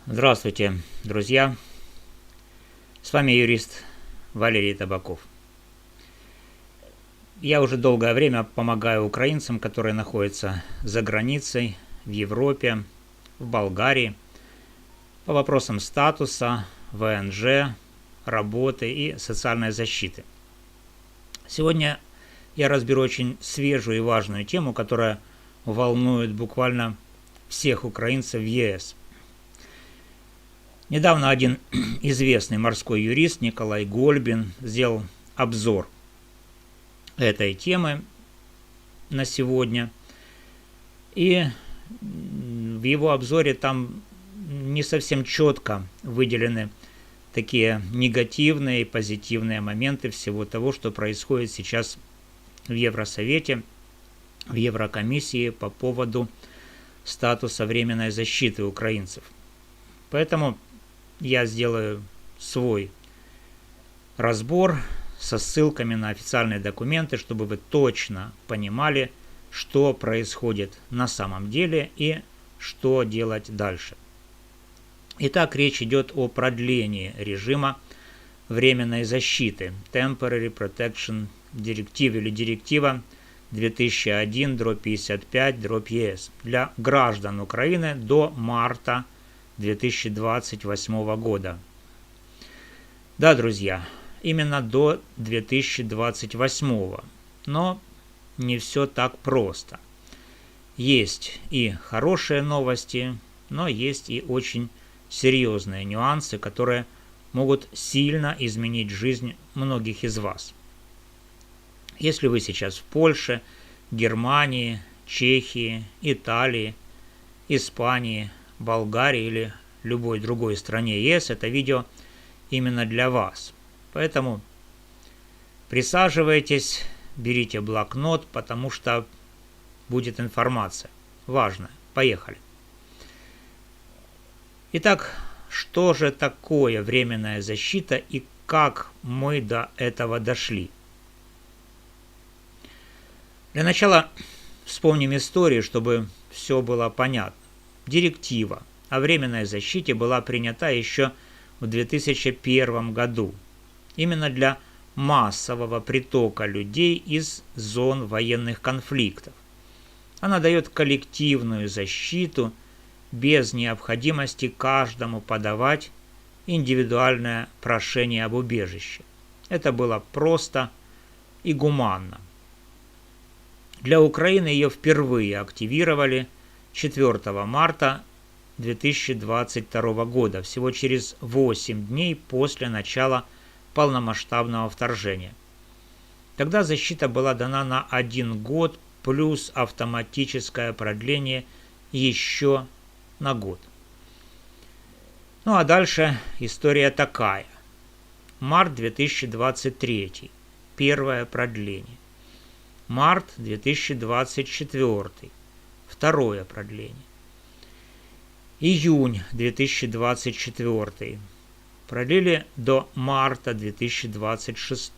Здравствуйте, друзья! С вами юрист Валерий Табаков. Я уже долгое время помогаю украинцам, которые находятся за границей, в Европе, в Болгарии, по вопросам статуса, ВНЖ, работы и социальной защиты. Сегодня я разберу очень свежую и важную тему, которая волнует буквально всех украинцев в ЕС. Недавно один известный морской юрист Николай Гольбин сделал обзор этой темы на сегодня. И в его обзоре там не совсем четко выделены такие негативные и позитивные моменты всего того, что происходит сейчас в Евросовете, в Еврокомиссии по поводу статуса временной защиты украинцев. Поэтому я сделаю свой разбор со ссылками на официальные документы, чтобы вы точно понимали, что происходит на самом деле и что делать дальше. Итак, речь идет о продлении режима временной защиты Temporary Protection Directive или директива 2001/55/ЕС для граждан Украины до марта 2028 года. Да, друзья, именно до 2028. Но не все так просто. Есть и хорошие новости, но есть и очень серьезные нюансы, которые могут сильно изменить жизнь многих из вас. Если вы сейчас в Польше, Германии, Чехии, Италии, Испании, Болгарии или любой другой стране ЕС, это видео именно для вас. Поэтому присаживайтесь, берите блокнот, потому что будет информация важная. Поехали. Итак, что же такое временная защита и как мы до этого дошли? Для начала вспомним историю, чтобы все было понятно. Директива о временной защите была принята еще в 2001 году. Именно для массового притока людей из зон военных конфликтов. Она дает коллективную защиту без необходимости каждому подавать индивидуальное прошение об убежище. Это было просто и гуманно. Для Украины ее впервые активировали 4 марта 2022 года, всего через 8 дней после начала полномасштабного вторжения. Тогда защита была дана на 1 год плюс автоматическое продление еще на год. Ну а дальше история такая. Март 2023. Первое продление. Март 2024. Второе продление. Июнь 2024. Продлили до марта 2026.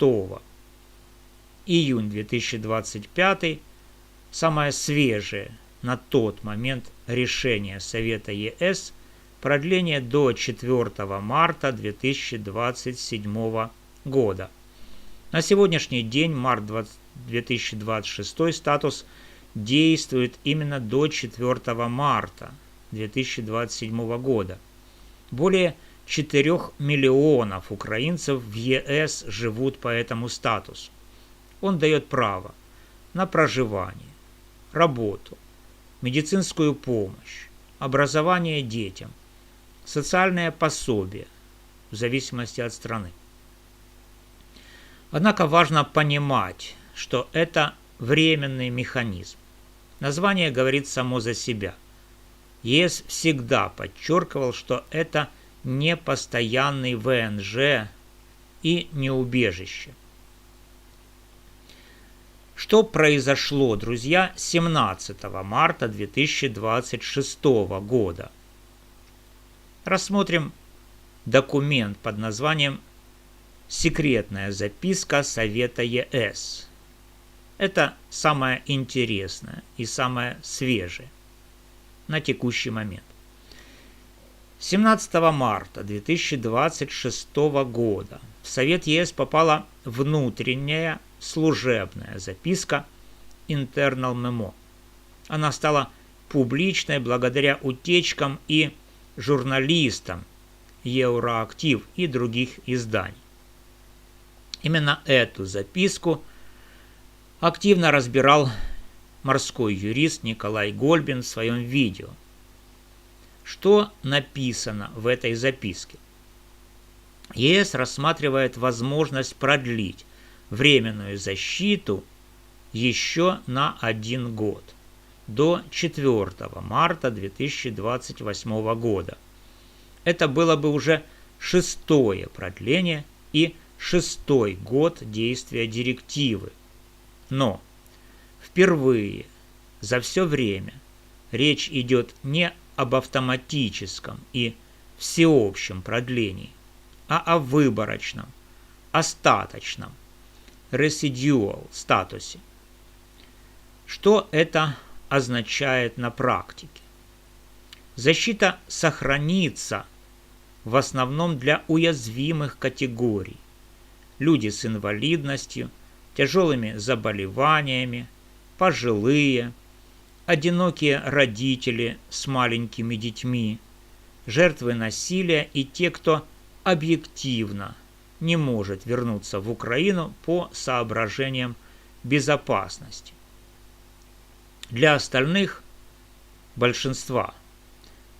Июнь 2025. Самое свежее на тот момент решение Совета ЕС. Продление до 4 марта 2027 года. На сегодняшний день, март 2026, статус действует именно до 4 марта 2027 года. Более 4 миллионов украинцев в ЕС живут по этому статусу. Он дает право на проживание, работу, медицинскую помощь, образование детям, социальное пособие в зависимости от страны. Однако важно понимать, что это временный механизм. Название говорит само за себя. ЕС всегда подчеркивал, что это не постоянный ВНЖ и не убежище. Что произошло, друзья, 17 марта 2026 года? Рассмотрим документ под названием «Секретная записка Совета ЕС». Это самое интересное и самое свежее на текущий момент. 17 марта 2026 года в Совет ЕС попала внутренняя служебная записка Internal Memo. Она стала публичной благодаря утечкам и журналистам Евроактив и других изданий. Именно эту записку активно разбирал морской юрист Николай Гольбин в своем видео. Что написано в этой записке? ЕС рассматривает возможность продлить временную защиту еще на 1 год, до 4 марта 2028 года. Это было бы уже 6-е продление и 6-й год действия директивы. Но впервые за все время речь идет не об автоматическом и всеобщем продлении, а о выборочном, остаточном, residual статусе. Что это означает на практике? Защита сохранится в основном для уязвимых категорий. Люди с инвалидностью, тяжелыми заболеваниями, пожилые, одинокие родители с маленькими детьми, жертвы насилия и те, кто объективно не может вернуться в Украину по соображениям безопасности. Для остальных, большинства,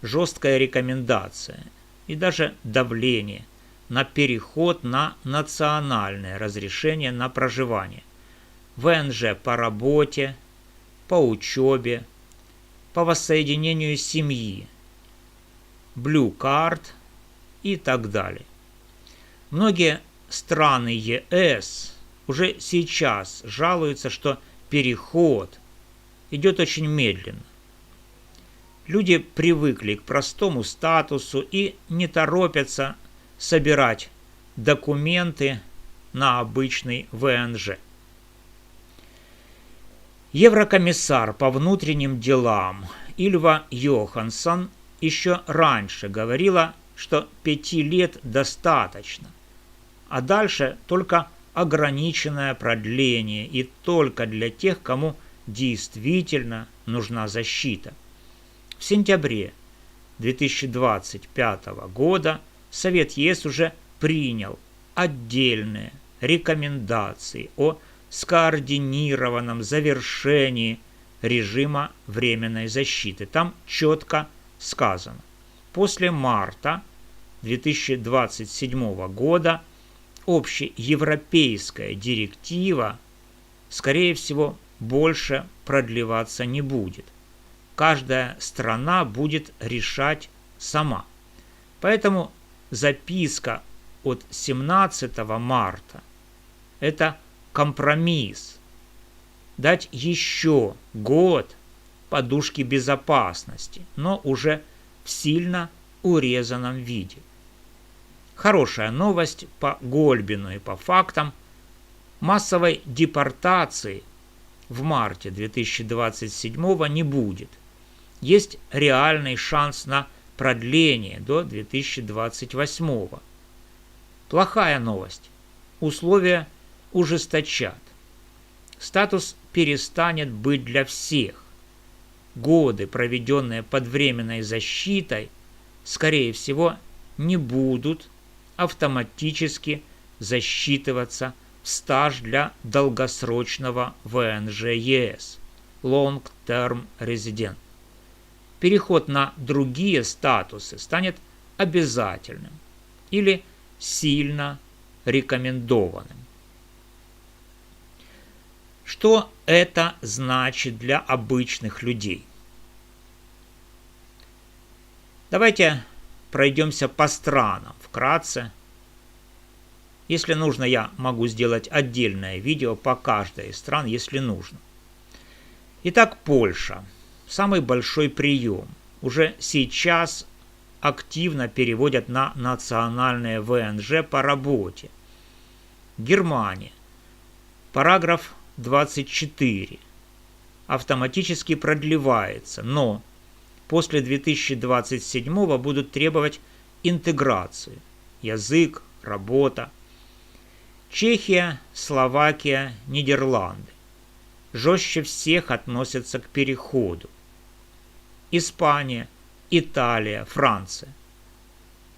жесткая рекомендация и даже давление на переход на национальное разрешение на проживание, ВНЖ по работе, по учебе, по воссоединению семьи, Blue Card и так далее. Многие страны ЕС уже сейчас жалуются, что переход идет очень медленно. Люди привыкли к простому статусу и не торопятся собирать документы на обычный ВНЖ. Еврокомиссар по внутренним делам Ильва Йоханссон еще раньше говорила, что 5 лет достаточно, а дальше только ограниченное продление и только для тех, кому действительно нужна защита. В сентябре 2025 года Совет ЕС уже принял отдельные рекомендации о скоординированном завершении режима временной защиты. Там четко сказано: после марта 2027 года общеевропейская директива, скорее всего, больше продлеваться не будет. Каждая страна будет решать сама. Поэтому записка от 17 марта – это компромисс. Дать еще год подушки безопасности, но уже в сильно урезанном виде. Хорошая новость по Гольбину и по фактам: массовой депортации в марте 2027 не будет. Есть реальный шанс на продление до 2028. Плохая новость: условия ужесточат. Статус перестанет быть для всех. Годы, проведенные под временной защитой, скорее всего, не будут автоматически засчитываться в стаж для долгосрочного ВНЖ ЕС Long Term Resident. Переход на другие статусы станет обязательным или сильно рекомендованным. Что это значит для обычных людей? Давайте пройдемся по странам вкратце. Если нужно, я могу сделать отдельное видео по каждой из стран, если нужно. Итак, Польша. Самый большой прием. Уже сейчас активно переводят на национальное ВНЖ по работе. Германия. Параграф 24. Автоматически продлевается, но после 2027 будут требовать интеграции. Язык, работа. Чехия, Словакия, Нидерланды жестче всех относятся к переходу. Испания, Италия, Франция.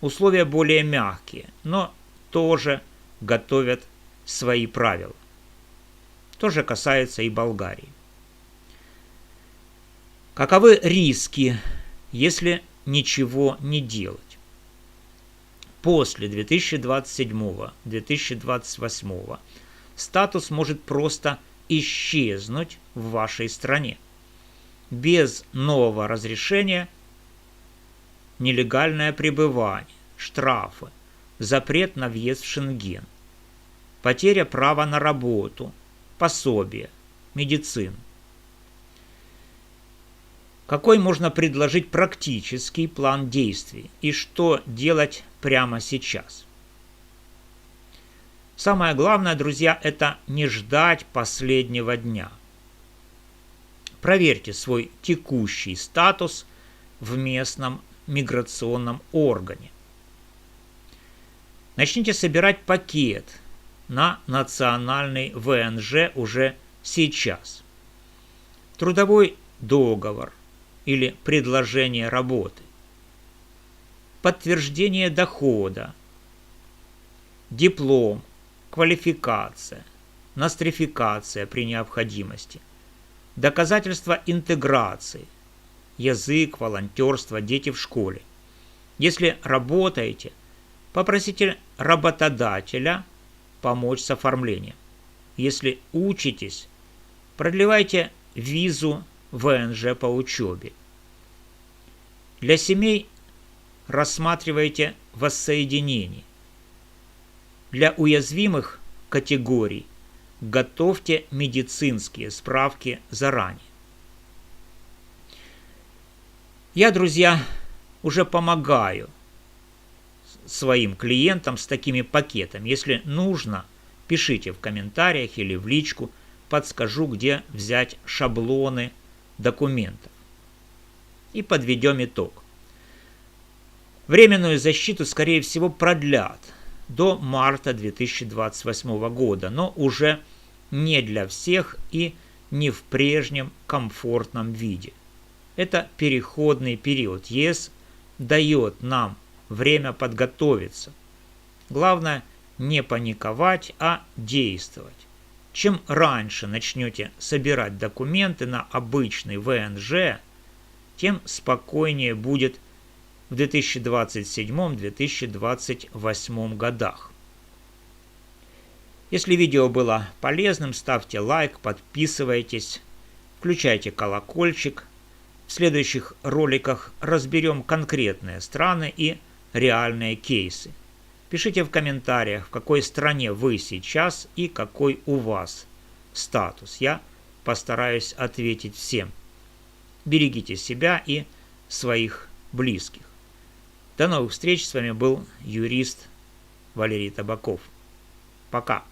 Условия более мягкие, но тоже готовят свои правила. То же касается и Болгарии. Каковы риски, если ничего не делать? После 2027-2028 статус может просто исчезнуть в вашей стране. Без нового разрешения нелегальное пребывание, штрафы, запрет на въезд в Шенген, потеря права на работу, пособие, медицину. Какой можно предложить практический план действий и что делать прямо сейчас? Самое главное, друзья, это не ждать последнего дня. Проверьте свой текущий статус в местном миграционном органе. Начните собирать пакет на национальный ВНЖ уже сейчас. Трудовой договор или предложение работы, подтверждение дохода, диплом, квалификация, нострификация при необходимости, доказательство интеграции, язык, волонтерство, дети в школе. Если работаете, попросите работодателя помочь с оформлением. Если учитесь, продлевайте визу ВНЖ по учебе. Для семей рассматривайте воссоединение. Для уязвимых категорий готовьте медицинские справки заранее. Я, друзья, уже помогаю своим клиентам с такими пакетами. Если нужно, пишите в комментариях или в личку, подскажу, где взять шаблоны документов. И подведем итог. Временную защиту, скорее всего, продлят до марта 2028 года, но уже не для всех и не в прежнем комфортном виде. Это переходный период. ЕС дает нам время подготовиться. Главное не паниковать, а действовать. Чем раньше начнете собирать документы на обычный ВНЖ, тем спокойнее будет в 2027-2028 годах. Если видео было полезным, ставьте лайк, подписывайтесь, включайте колокольчик. В следующих роликах разберем конкретные страны и реальные кейсы. Пишите в комментариях, в какой стране вы сейчас и какой у вас статус. Я постараюсь ответить всем. Берегите себя и своих близких. До новых встреч. С вами был юрист Валерий Табаков. Пока.